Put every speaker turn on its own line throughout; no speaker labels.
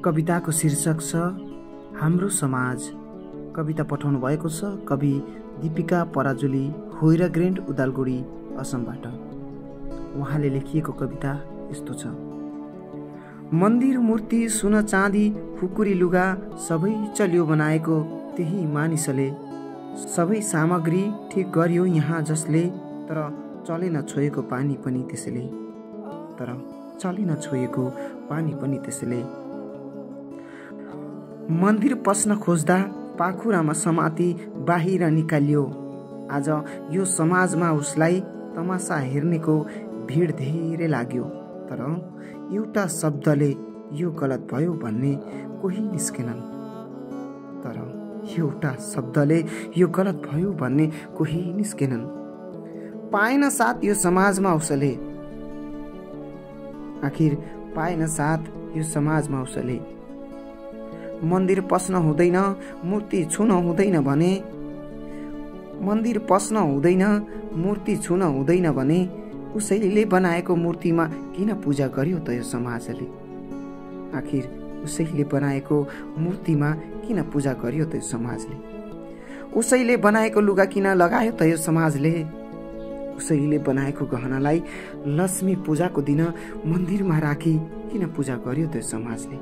कविताको शीर्षक छ हाम्रो समाज। कविता पठाउनु भएको छ कवि दीपिका पराजुली, होइरा ग्रेन्ड, उदालगुडी, असमबाट। उहाँले लेखिएको कविता यस्तो छ। मन्दिर, मूर्ति, सुन चाँदी, खुकुरी लुगा सबै चल्यो बनाएको त्यही मानिसले। सबै सामग्री ठिक गर्यो यहाँ जसले, तर चलेन छोएको पानी पनि त्यसैले। तर चलेन छोएको पानी पनि त्यसैले। मन्दिर पस्न खोज्दा पाखुरामा समाती बाहिर निकालियो। आज यो समाजमा उसलाई तमासा हेर्नेको भिड धेरै लाग्यो। तर एउटा शब्दले यो गलत भयो भन्ने कोही निस्केनन्। तर एउटा शब्दले यो गलत भयो भन्ने कोही निस्केनन्। पाएन साथ यो समाजमा उसले, आखिर पाएन साथ यो समाजमा उसले। मन्दिर पस्न हुँदैन, मूर्ति छुन हुँदैन भने, मन्दिर पस्न हुँदैन, मूर्ति छुन हुँदैन भने उसैले बनाएको मूर्तिमा किन पूजा गर्यो त यो समाजले? आखिर उसैले बनाएको मूर्तिमा किन पूजा गर्यो त यो समाजले? उसैले बनाएको लुगा किन लगायो त यो समाजले? उसैले बनाएको गहनालाई लक्ष्मी पूजाको दिन मन्दिरमा राखी किन पूजा गर्यो त यो समाजले?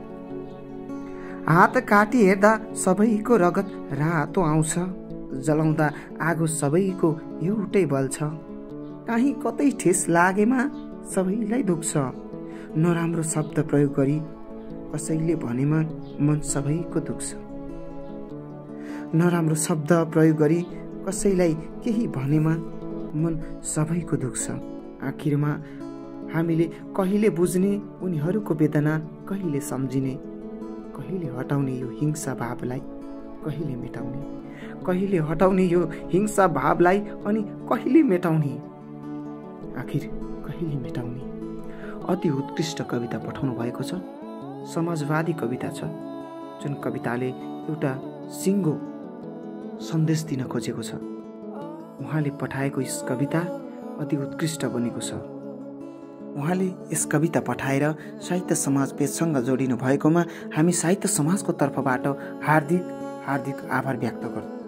हात काटी हेर्दा सबैको रगत रातो आउँछ, जलाउँदा आगो सबैको एउटै बल्छ। काहीँ कतै ठेस लागेमा सबैलाई दुख्छ। नराम्रो शब्द प्रयोग गरी कसैले भनेमा मन सबैको दुख्छ। नराम्रो शब्द प्रयोग गरी कसैलाई केही भनेमा मन सबैको दुख्छ। आखिरमा हामीले कहिले बुझ्ने उनीहरूको वेदना, कहिले सम्झिने, कहिले हटाउने यो हिंसा भावलाई, कहिले मेटाउने, कहिले हटाउने यो हिंसा भावलाई अनि कहिले मेटाउने, आखिर कहिले मेटाउने। अति उत्कृष्ट कविता पठाउनु भएको छ। समाजवादी कविता छ, जुन कविताले एउटा सिङ्गो सन्देश दिन खोजेको छ। उहाँले पठाएको यस कविता अति उत्कृष्ट बनेको छ। उहाँले यस कविता पठाएर साहित्य समाज पेजसँग जोडिनु भएकोमा हामी साहित्य समाजको तर्फबाट हार्दिक आभार व्यक्त गर्छौँ।